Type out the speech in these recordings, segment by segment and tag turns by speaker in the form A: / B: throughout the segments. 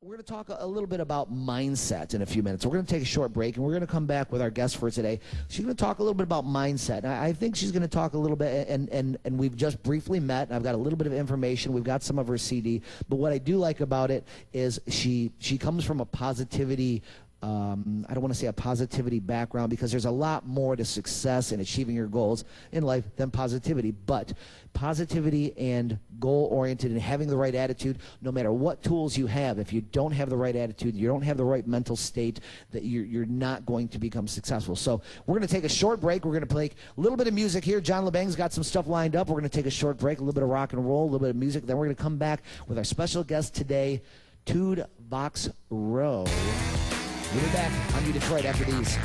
A: We're going to talk a little bit about mindset in a few minutes. We're going to take a short break, and we're going to come back with our guest for today. She's going to talk a little bit about mindset. I think she's going to talk a little bit, and we've just briefly met. I've got a little bit of information. We've got some of her CD. But what I do like about it is she comes from a positivity I don't want to say a positivity background, because there's a lot more to success and achieving your goals in life than positivity. But positivity and goal-oriented and having the right attitude, no matter what tools you have, if you don't have the right attitude, you don't have the right mental state, that you're not going to become successful. So we're going to take a short break. We're going to play a little bit of music here. John LeBang's got some stuff lined up. We're going to take a short break, a little bit of rock and roll, a little bit of music. Then we're going to come back with our special guest today, Tude Vox Ro. We'll be back on New Detroit after these.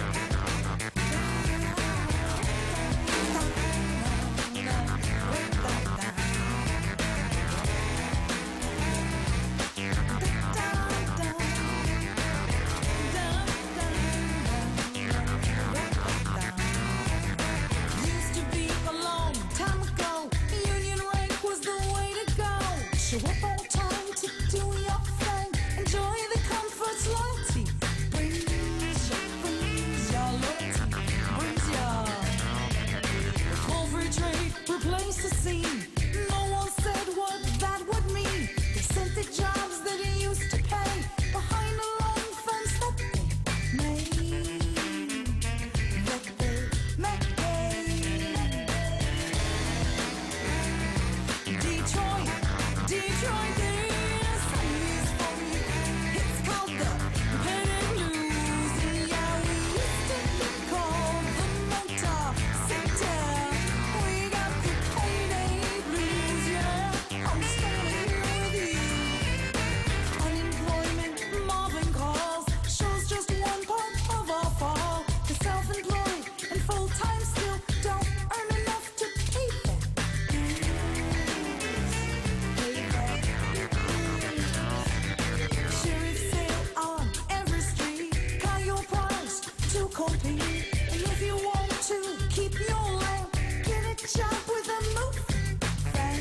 B: Used to be a long time ago, union rank was the way to go. Show up on time to do your thing, enjoy the comforts, loyalty. Brings your loyalty, brings your full free trade, replace the scene. No one said what that would mean. They sent the jobs that it used to pay behind a long fence that they made. Detroit, Detroit, there's some news for you. It's called the Penny Blues, and yeah, we used to be called the Motor City. We got the payday blues, yeah. I'm standing here with you. Unemployment, mobbing calls shows just one part of our fall. The self-employed and full-time still don't earn enough to pay that. Sheriff sale on every street. Call your price to compete. And if you want to keep your land, get a job with a moving van.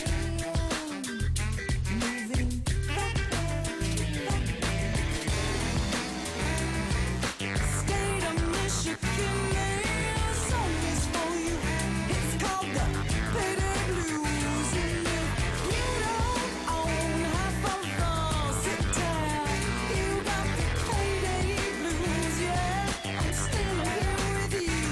B: Moving van. State of Michigan, there's song is for you. It's called the Payday Blues. And if you don't own half of the city, you got the Payday Blues, yeah. I'm still here with you.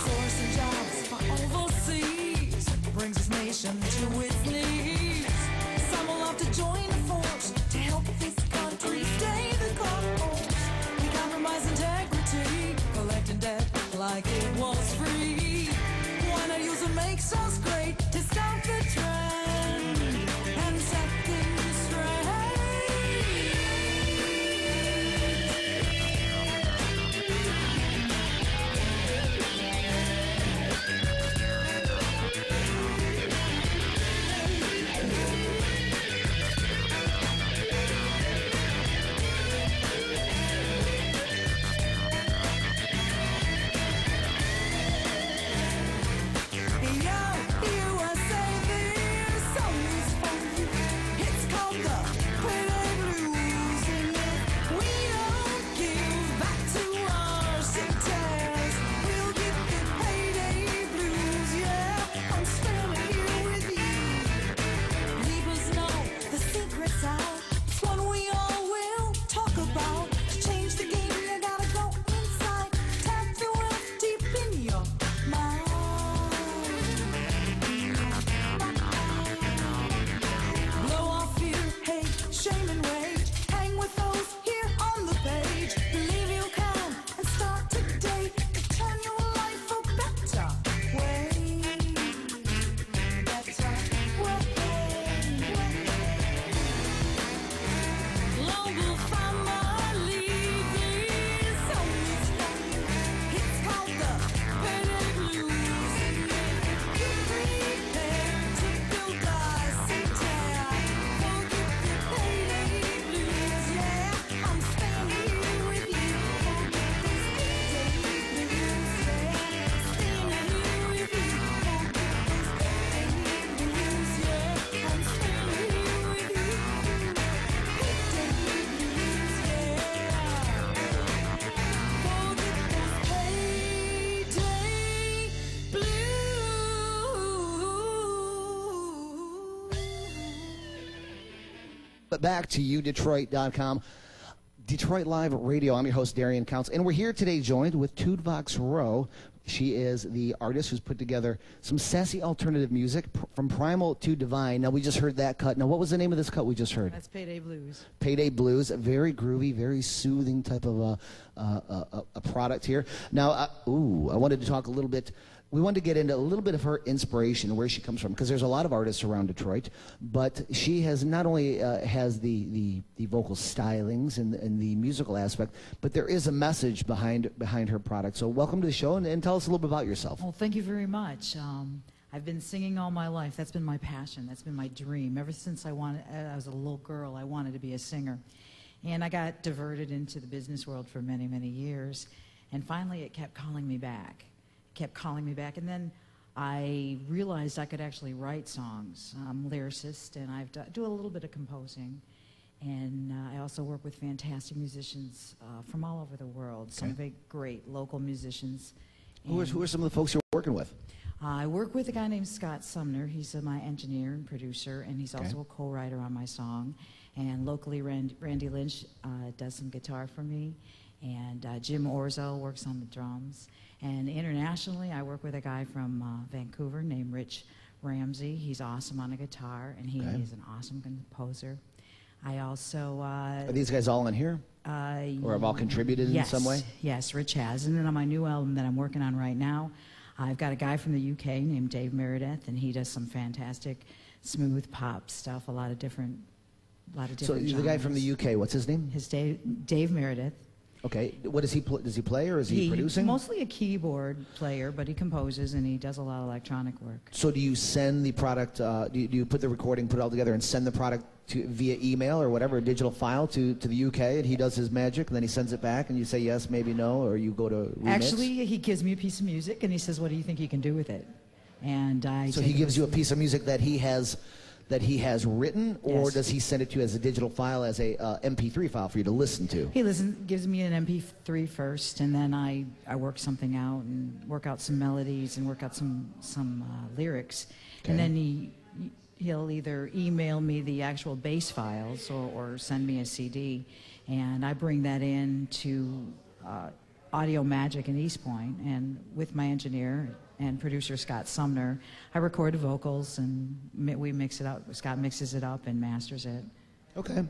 B: Sourcing jobs for overseas brings this nation to its knees. Some will have to join the force to help this country stay the course. We compromise integrity, collecting debt like it was free. Why not use what makes us great to stop the trend and set things straight?
A: back to udetroit.com. Detroit Live Radio. I'm your host, Darian Counts, and we're here today joined with Tude Vox Ro. She is the artist who's put together some sassy alternative music from primal to divine. Now, we just heard that cut. Now, what was the name of this cut we just heard?
C: That's Payday Blues.
A: Payday Blues, a very groovy, very soothing type of a product here. Now, I wanted to talk a little bit. We wanted to get into a little bit of her inspiration, where she comes from, because there's a lot of artists around Detroit, but she has not only has the vocal stylings and the musical aspect, but there is a message behind her product. So welcome to the show, and tell us a little bit about yourself.
C: Well, thank you very much. I've been singing all my life. That's been my passion. That's been my dream. Ever since I was a little girl, I wanted to be a singer. And I got diverted into the business world for many, many years. And finally, it kept calling me back. And then I realized I could actually write songs. I'm a lyricist, and I do a little bit of composing. And I also work with fantastic musicians from all over the world, some big, great local musicians.
A: Who are some of the folks you're working with?
C: I work with a guy named Scott Sumner. He's my engineer and producer, and he's also a co-writer on my song. And locally, Randy Lynch does some guitar for me. And Jim Orzo works on the drums. And internationally, I work with a guy from Vancouver named Rich Ramsey. He's awesome on the guitar, and he is an awesome composer. I also...
A: are these guys all in here? Or have all contributed in some way?
C: Yes, Rich has. And then on my new album that I'm working on right now, I've got a guy from the UK named Dave Meredith, and he does some fantastic smooth pop stuff, a lot of different
A: So the guy from the UK, what's his name?
C: Dave Meredith.
A: Okay. What does he play? Does he play, or is he producing?
C: He's mostly a keyboard player, but he composes and he does a lot of electronic work.
A: So do you send the product, do you put the recording, put it all together, and send the product via email or whatever, a digital file to the UK, and he does his magic, and then he sends it back, and you say yes, maybe no, or you go to remix?
C: Actually, he gives me a piece of music, and he says, what do you think you can do with it? And
A: So he gives you a piece of music that he has written, or does he send it to you as a digital file, as a MP3 file for you to listen to?
C: He gives me an MP3 first, and then I work something out and work out some melodies and work out some lyrics. And then he'll either email me the actual bass files or send me a CD, and I bring that in to Audio Magic in East Point, and with my engineer and producer Scott Sumner, I record the vocals and we mix it up. Scott mixes it up and masters it.
A: Okay.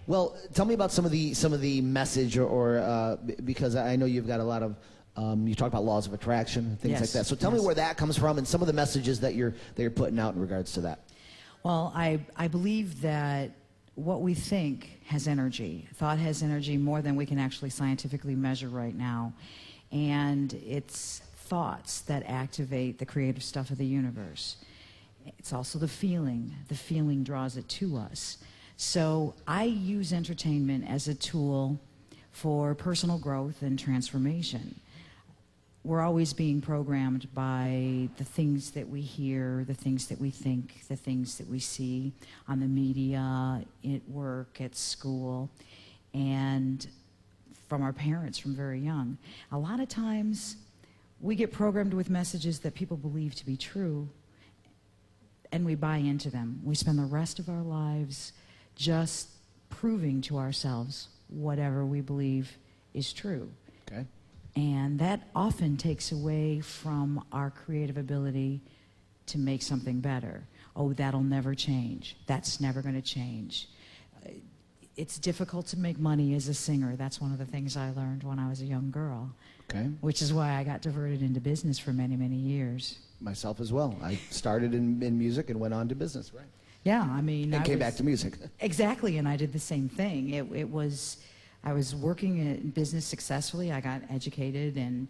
A: Well, tell me about some of the message, or because I know you've got a lot of you talk about laws of attraction, things like that. So tell me where that comes from and some of the messages that you're putting out in regards to that.
C: Well, I believe that what we think has energy. Thought has energy more than we can actually scientifically measure right now, and it's thoughts that activate the creative stuff of the universe. It's also the feeling. The feeling draws it to us. So I use entertainment as a tool for personal growth and transformation. We're always being programmed by the things that we hear, the things that we think, the things that we see on the media, at work, at school, and from our parents from very young. A lot of times, we get programmed with messages that people believe to be true, and we buy into them. We spend the rest of our lives just proving to ourselves whatever we believe is true.
A: Okay.
C: And that often takes away from our creative ability to make something better. Oh, that'll never change. That's never going to change. It's difficult to make money as a singer. That's one of the things I learned when I was a young girl. Okay. Which is why I got diverted into business for many, many years.
A: Myself as well. I started in music and went on to business, right?
C: Yeah, I mean...
A: And came back to music.
C: Exactly, and I did the same thing. I was working in business successfully. I got educated and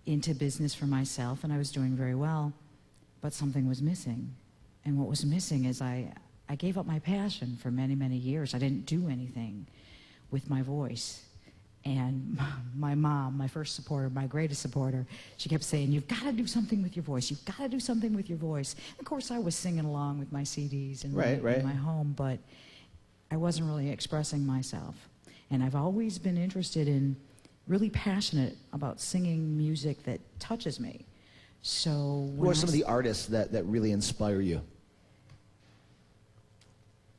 C: into business for myself, and I was doing very well. But something was missing. And what was missing is I gave up my passion for many, many years. I didn't do anything with my voice. And my mom, my first supporter, my greatest supporter, she kept saying, you've got to do something with your voice. You've got to do something with your voice. And of course, I was singing along with my CDs in my home, but I wasn't really expressing myself. And I've always been interested in, really passionate about singing music that touches me. So
A: who are some of the artists that really inspire you?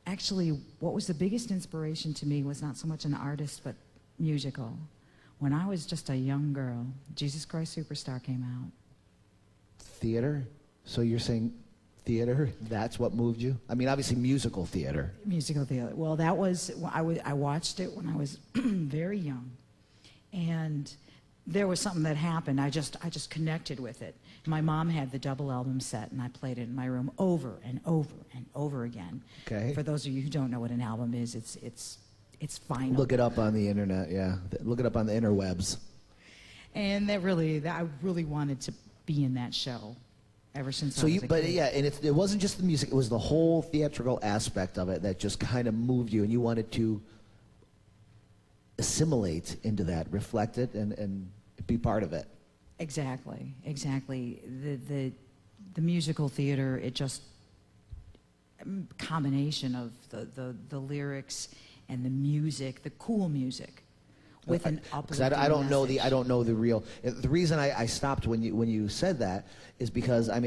C: Actually, what was the biggest inspiration to me was not so much an artist, but musical. When I was just a young girl, Jesus Christ Superstar came out.
A: Theater? So you're saying theater, that's what moved you? I mean, obviously musical theater.
C: Musical theater. Well, that was, I watched it when I was very young. And there was something that happened. I just connected with it. My mom had the double album set, and I played it in my room over and over and over again.
A: Okay.
C: For those of you who don't know what an album is, it's vinyl.
A: Look it up on the internet, yeah. Look it up on the interwebs.
C: And I really wanted to be in that show ever since I was a kid.
A: But yeah, and it wasn't just the music, it was the whole theatrical aspect of it that just kind of moved you, and you wanted to assimilate into that, reflect it, and be part of it.
C: Exactly. The musical theater, it just combination of the lyrics and the music, the cool music, with an uplifting
A: I don't know
C: message.
A: I don't know the real. The reason I stopped when you said that is because I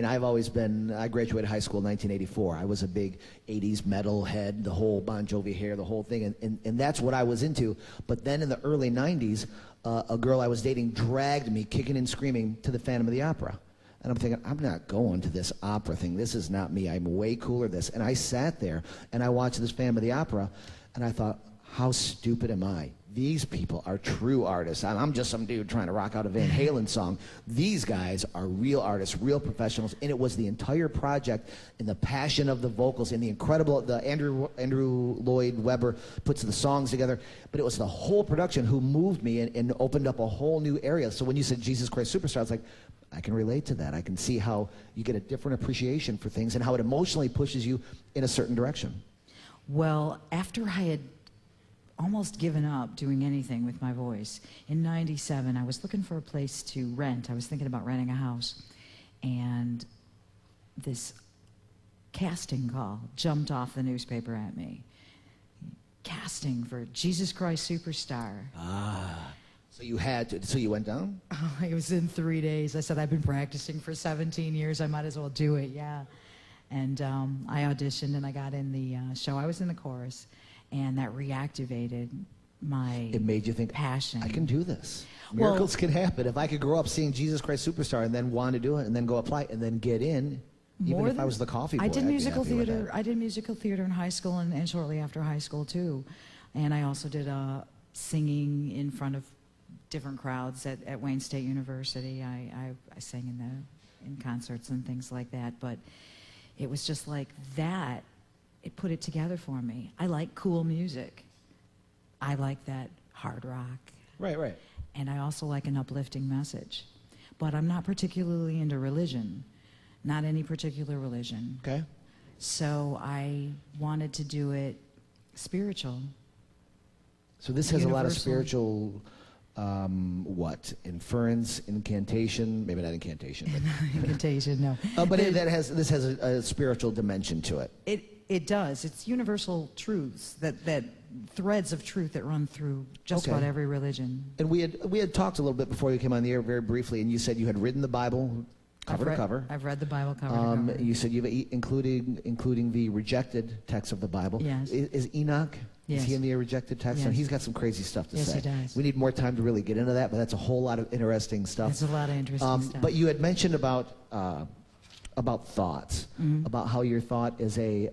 A: graduated high school in 1984. I was a big 80s metal head, the whole Bon Jovi hair, the whole thing, and that's what I was into. But then in the early 90s, a girl I was dating dragged me kicking and screaming to the Phantom of the Opera. And I'm thinking, I'm not going to this opera thing. This is not me. I'm way cooler than this. And I sat there and I watched this Phantom of the Opera, and I thought, how stupid am I? These people are true artists. I'm just some dude trying to rock out a Van Halen song. These guys are real artists, real professionals, and it was the entire project and the passion of the vocals and the incredible, Andrew Lloyd Webber puts the songs together, but it was the whole production who moved me and opened up a whole new area. So when you said Jesus Christ Superstar, I was like, I can relate to that. I can see how you get a different appreciation for things and how it emotionally pushes you in a certain direction.
C: Well, after I had almost given up doing anything with my voice, in '97, I was looking for a place to rent. I was thinking about renting a house, and this casting call jumped off the newspaper at me. Casting for Jesus Christ Superstar.
A: So you had to, so you went down?
C: Oh, it was in 3 days. I said, I've been practicing for 17 years. I might as well do it, yeah. And I auditioned, and I got in the show. I was in the chorus, and that reactivated my
A: It made you think,
C: passion.
A: I can do this.
C: Well-
A: Miracles can happen. If I could grow up seeing Jesus Christ Superstar and then want to do it and then go apply and then get in, even if I was the coffee boy,
C: I did
A: I'd be
C: musical
A: happy with
C: theater.
A: that.
C: I did musical theater in high school and shortly after high school too, and I also did singing in front of different crowds at Wayne State University. I sang in concerts and things like that. But it was just like that. It put it together for me. I like cool music. I like that hard rock.
A: Right.
C: And I also like an uplifting message. But I'm not particularly into religion, not any particular religion.
A: Okay.
C: So I wanted to do it spiritual.
A: So this has a lot of
C: Universal.
A: spiritual, inference, incantation, maybe not incantation,
C: Incantation, no.
A: but this has a spiritual dimension to it.
C: It does. It's universal truths, that threads of truth that run through just
A: Okay.
C: about every religion.
A: And we had talked a little bit before you came on the air very briefly, and you said you had written the Bible cover to cover.
C: I've read the Bible cover to cover.
A: You said you've including the rejected text of the Bible.
C: Yes.
A: Is Enoch?
C: Yes.
A: Is he in the rejected text? And
C: Yes.
A: he's got some crazy stuff to
C: Yes,
A: say.
C: he does.
A: We need more time to really get into that, but that's a whole lot of interesting stuff.
C: That's a lot of interesting stuff.
A: But you had mentioned about thoughts,
C: Mm-hmm.
A: about how your thought is a,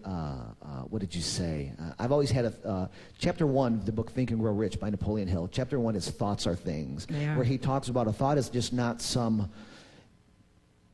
A: what did you say? I've always had chapter 1 of the book Think and Grow Rich by Napoleon Hill. Chapter 1 is Thoughts Are Things,
C: They are.
A: where he talks about a thought is just not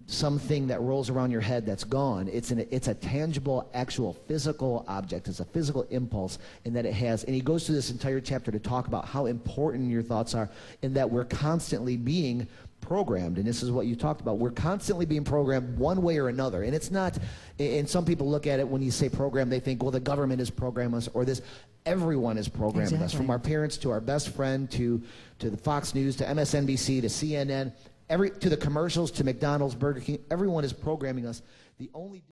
A: something that rolls around your head that's gone. It's a tangible, actual, physical object. It's a physical impulse, and that it has. And he goes through this entire chapter to talk about how important your thoughts are, and that we're constantly being programmed. And this is what you talked about. We're constantly being programmed one way or another. And it's not. And some people look at it when you say program, they think, well, the government is programming us, or this. Everyone is programming us,
C: Exactly.
A: from our parents to our best friend to the Fox News to MSNBC to CNN. To the commercials, to McDonald's, Burger King, everyone is programming us. The only